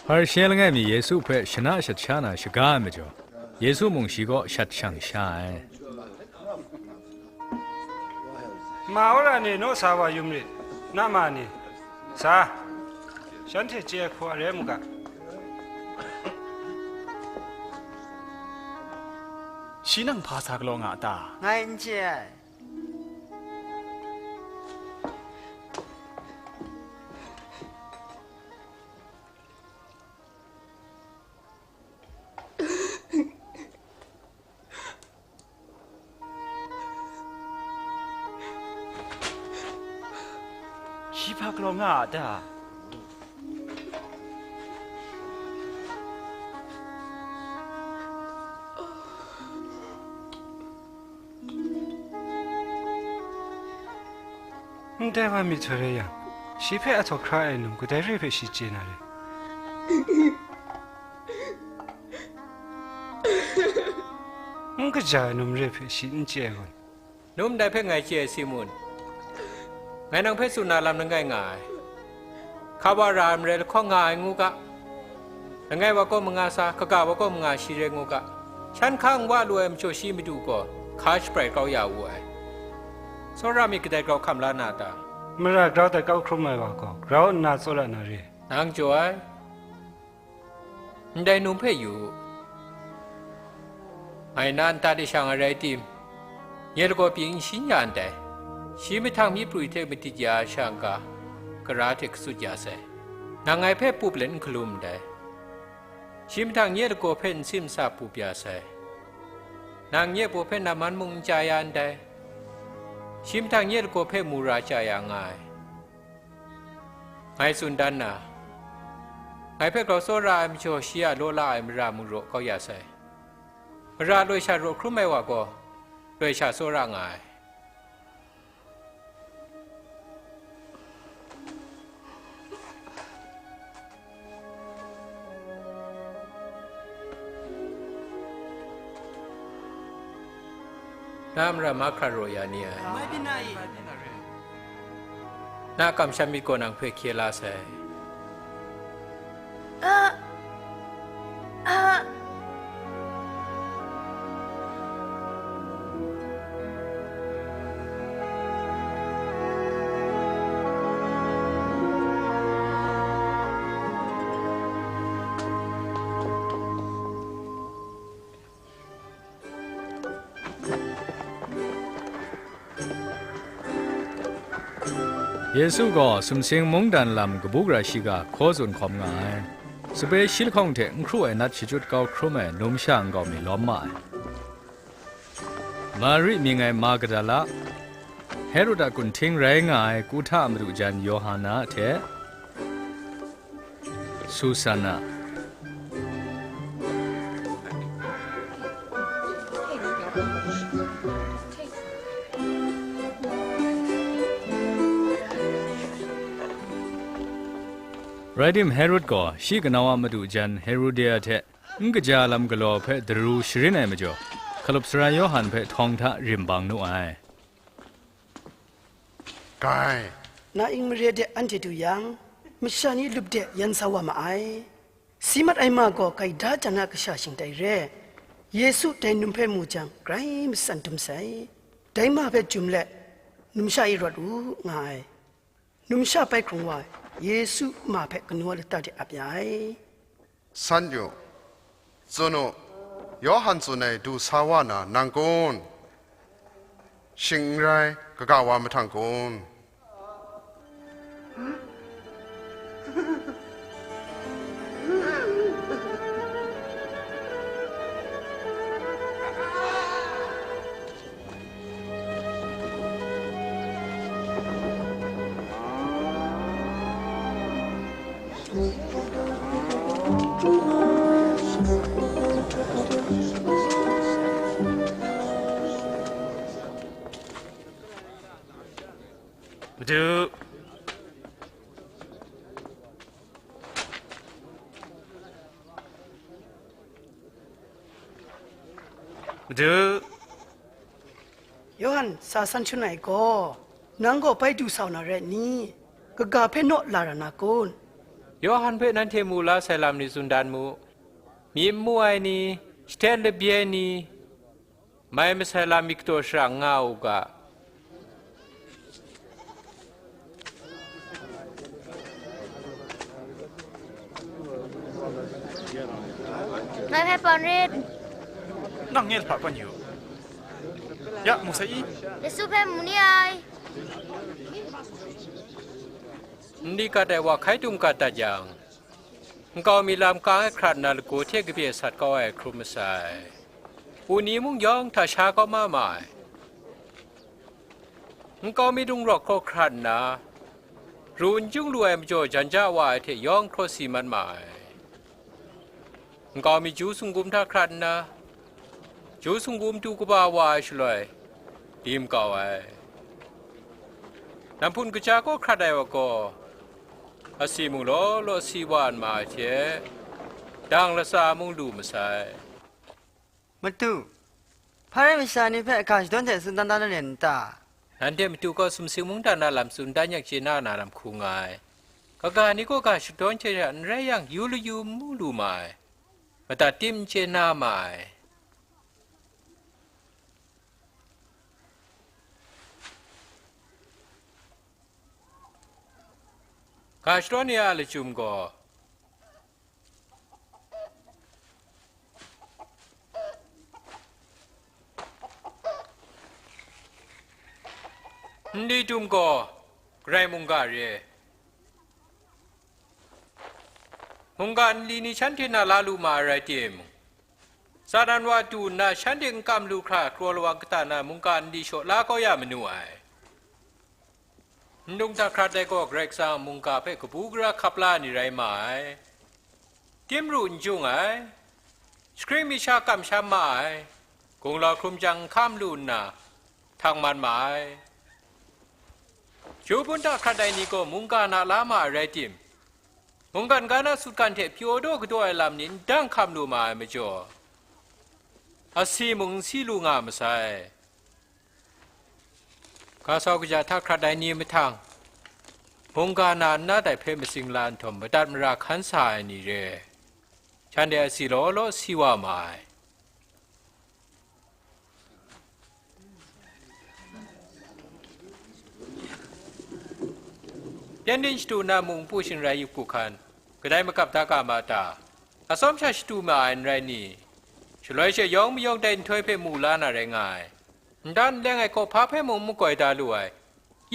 而先人们耶稣派是那些钱呢是干么着？耶稣梦是个是上山。马乌拉呢？侬啥话有没？那嘛呢？啥？身体健康人么个？西能爬啥个龙啊大？俺姐。西爬个龙啊大。但话没错的呀，西派阿托克埃侬个代瑞派西接那里。个家侬瑞派西接个。侬ได้เพ่งไงเจซิมุนไงนางเพชรสุนาลำนังไงไงข้าวรามเรลข้องไงงูกะนังไงว่าก็มึงอาซาขกาว่าก็มึงอาชีเรงูกะฉันข้างว่ารวยมโชชีไม่ดูก็คาชไปเกาอย่าวัวโซรามีกระไดเกาคำลานาตาเมื่อเราแต่เกาครุมไม่ว่าก็เราหน้าโซลานารีนางจวยได้นุ่มเพยอยู่ไอ้นั่นตาได้ช่างอะไรทีมเยลก็เพียงชิ้นยันแต่ชีไม่ทางมีปลุยเทมิติยาช่างกากระเทกสุดยาเสนางไงเพปุบเล่นคลุมได้ชีไม่ทางเยลก็เพ่นซิมซาปุบยาเสนางเยลก็เพ่นนามันมุงใจยันได้ชิมทางเยลโกเพมูราชายางไงสุนดันน่ะไงเพกเราโซราอิมโชชียโลลาอิมรามุโรเขาอย่าใส่ราโดยชาโรครุไม่ว่าก็โดยชาโซราไงน้ำรามาคาโรยานีไม่เป็นไรน้ากำชันมีโกนังเพเคียลาเซ耶稣个顺性蒙丹南个布格西个可准看爱，是被西康的苦爱那起就搞苦么，农乡搞米老买。玛丽名爱玛格达拉，海罗达kun听人爱古塔姆鲁詹约翰娜特，苏珊娜。Radim Herod ก็ชีกนาวมาดูจันเฮโรเดียเทงกจาลัมกลอเพดรูชรินเอมจ่อคลบสรายโยฮันเพทองทะริมบังนุไอกายนาอิงเรียเดอันที่ดูยังมิชานีลุบเดยันสาวมาไอสีมัดไอมาก็ไกดาจันนักชาชิงไตเรเยซูแต่นุ่มเพมูจังไกรมิสันตุมไซได้มาเพจุมเละนุ่มชาอีรอดูง่ายนุ่มชาไปคงวายเยซูมาเพกนัวเลตาเดอับยายสันยูโซโนยอหันสุนัยดูสาวานานังกุนชิงไรกะกาวามาทางกุนดู โยฮันซาสันชุนัยก็นังก็ไปดูสาวนาเรนี่ก็กาเพโนลารานากุน โยฮันเพนันเทมูลาไซลามนิสุนดานมูมีมูไอนีสเตนเลเบียนีไม่ไซลามิกโตชรางงาอุกะ ไม่ให้ปอนรีด นั่งเงี้ยผักกันอยู่ยะมุสัย เยซูเพ่มุนี่ไอ นี่ก็ได้ว่าใครดุมกัดตาอย่างก็มีลำกลางครัดนาลกูเทกเบียสัตว์ก็ไอ้ครุมใส่ปูนี้มุ่งย่องถ้าช้าก็มาใหม่ก็มีดุงรอกโคครัดนะรุนจุงรวยมจ่อจันจ้าว่าเทย่องโคสีมันใหม่ก็มีจูสุงกุมท่าครัดนะจูสุงกุมตูกบ่าวายช่วยทีมก็ไว้น้ำพุนกระจาก็ครัดได้ว่าก็อาศัยมุงล้อสีวานมาเชดังละสามุงดูมาใส่ မတူဖားရမရှာနေဖက်အခါကျွန်းတဲ့စန်တန်တန်နဲ့တာ อันเดียมตูก็สมสิมุงดานาลำสุนดานยักเจนานาลำคูงายก็การนี้ก็การชุดดอนเจริญไรยังยูลุยูมูลูมามาตัดติมเจนามาการชุดนี้อะไรจุ่มก็นี่จุ่มก็ไรมุงการเร่มุงการลีนี่ฉันที่น่าลาลูมาอะไรเต็มสารันว่าดูน่าฉันเด็กกำลูคราครัวระวังกตานามุงการดีโชลาก็ยามนุ่ยนุ่งตาคราได้ก็เกรกซามุงกาเพ่กบูกระขับลานี่ไรมาเต็มรุ่นจุงไอสครีมมีชากำชามาคงรอคลุมจังข้ามรุ่นน่ะทางมันหมายชูบุญตาคราได้นี่ก็มุงการนาลามาอะไรเต็มมุงกันการสุดการเทพิโอโดกตัวไอ้ลำนี้ดังคำลูมาไม่จ่ออาศัยมุงสีลูงามใส่ข้าสาวก็จะทักคราได้นี้ไม่ทางมุงการนาหน้าแต่เพ่ไม่สิงลานถมบัดมราขันสายนี่เร่ฉันเดียสิล้อสิว่าไม่ยันดินสตูนามุงผู้ชิงไรยุกุขันก็ได้มากับตากามาตาอาสมชาสตูมาอันไรนี่ฉลอยเชยยองไม่ยองเดินถอยเพ่มูลานาแรงไงด้านแรงไอ้ก็พาเพ่มุงมุกอยตาลุย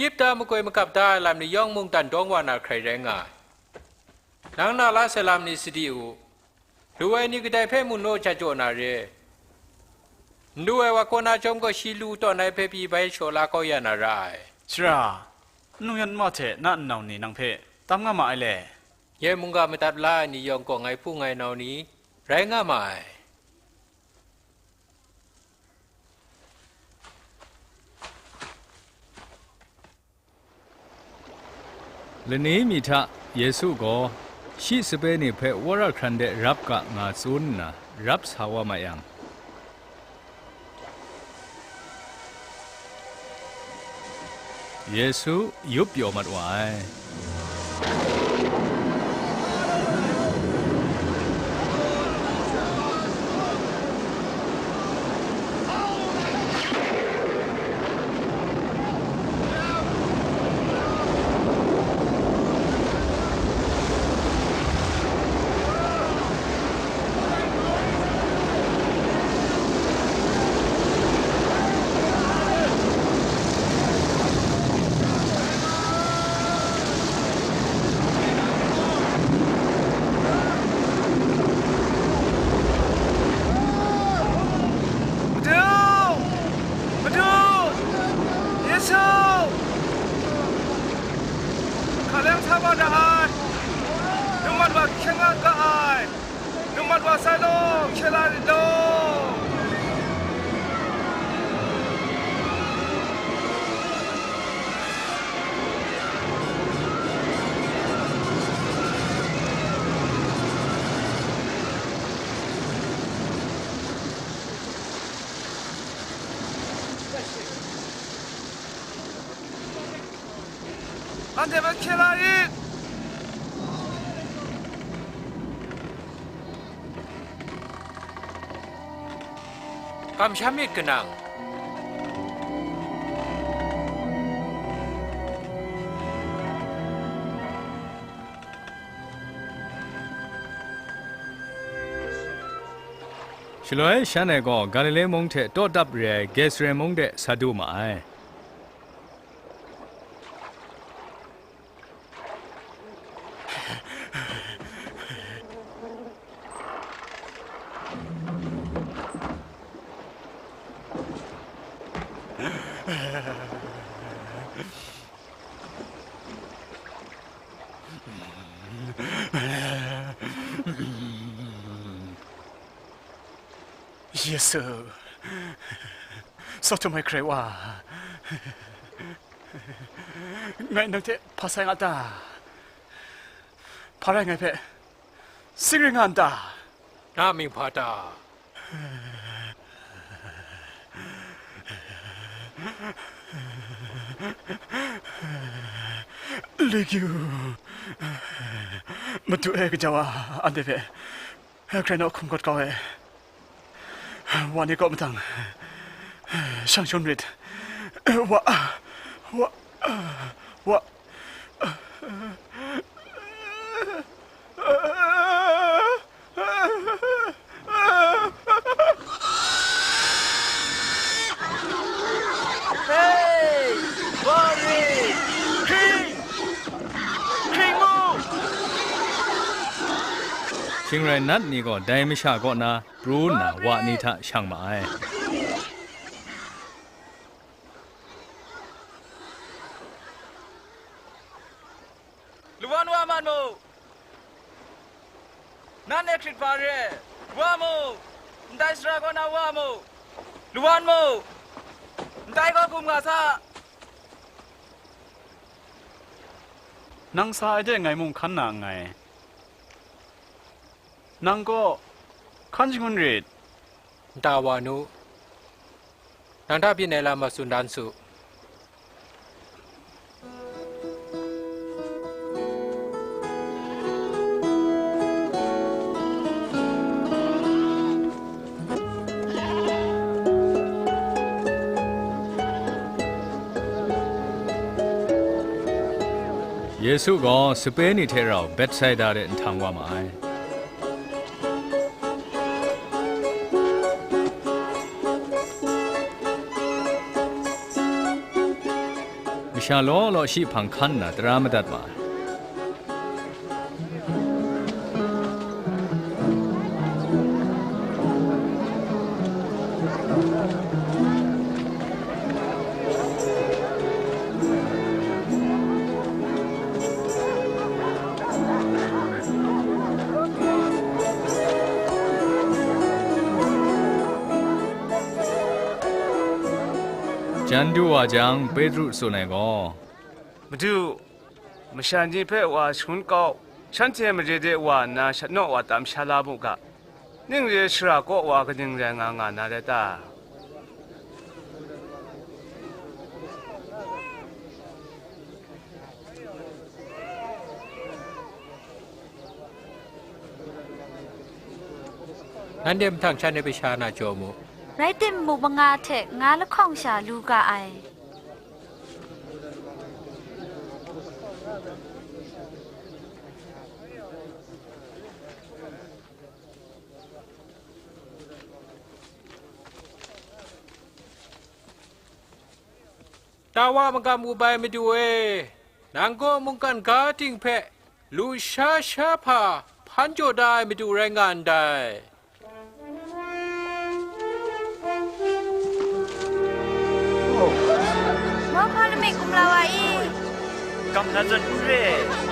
ยิบตามุกอยมากับตาลำนี่ยองมุงตันดองวานาใครแรงไงนางนาลาเซลามนี่สิดิอูดูไอ้นี่ก็ได้เพ่มุนโนจะโจนาเร่ดูไอ้ว่าคนอาจอมก็ชิลูตอนไหนเพ่ปีใบโชลาก็ยานาไร ชรานุ่งยันมาเถะนั่นนาวนี่นางเพตามงามาไอเล่ เย่มุงกาไม่ตัดลานี่ยองก็ไงผู้ไงนาวนี้แรงง่ามาလနေမီထယေစုကိုရှိစပဲနေဖဲဝရခန်တဲ့ရပ်ကငါဇွန်းနာရပ်ဆာဝမယံယေစုယုပ်ပြောမတ်ဝိုင်อันเดมันเคลาอิน กำช้ำมิดกนัง ชลอยชันเอก็กาลิเลมงเทตอดับเรเกสเรมงเดซาดูมาไอเยซูสอดไม่เคยว่าไงนักเตะภาษาอังกฤษพาไรไงเพ่สิ่งงานตา น้ามิงพาตา ลิกิวมาดูเอกจ้าวอันเดเพ่ใครนอกคุมกดเขาเอวันนี้ก็มาตั้งช่างชนริดว่าชิงไรนัดนี่ก็ได้ไม่ชาก็นะบรูน่ะวะนี่ทะช่างมาไอ ลูวันว่ามันโมนั่นเอกสิทธิ์พาเร่ว่าโมได้สระก็น่าว่าโมลูวันโมได้ก็คุมกาซา นังสายได้ไงมุงขันนางไงนังก็ขันจิงุนริด ตาวานุนันทาพิเนลามาสุนดันสุเยซูก็สเปนนี่เทเราเบ็ดไซด์ได้ทางว่ามาไอวิชาล้อชีพังคันนะดรามาดัดมาจันดูว่าจังเปตรุสุนัยก็ มาดูมาชันจีเพ่ว่าชุนก็ฉันเจมเรเดว่านาฉันนว่าตามชาลาบุกะนิ่งเรียชราก็ว่ากันยังแรงงานนาเดตานั้นเดมทางชันในประชานาโจมุ ไรเต็มบุบงาเถะงาละข้องชาลูกาไอ ตาว่ามันกำอุบายไม่ดูเอนางก็มุงกันกาทิ้งเพะลูชาชาพาพันโจได้ไม่ดูแรงงานได้ มอพอลมิกุมลาวาอี กำนันจันอุเร่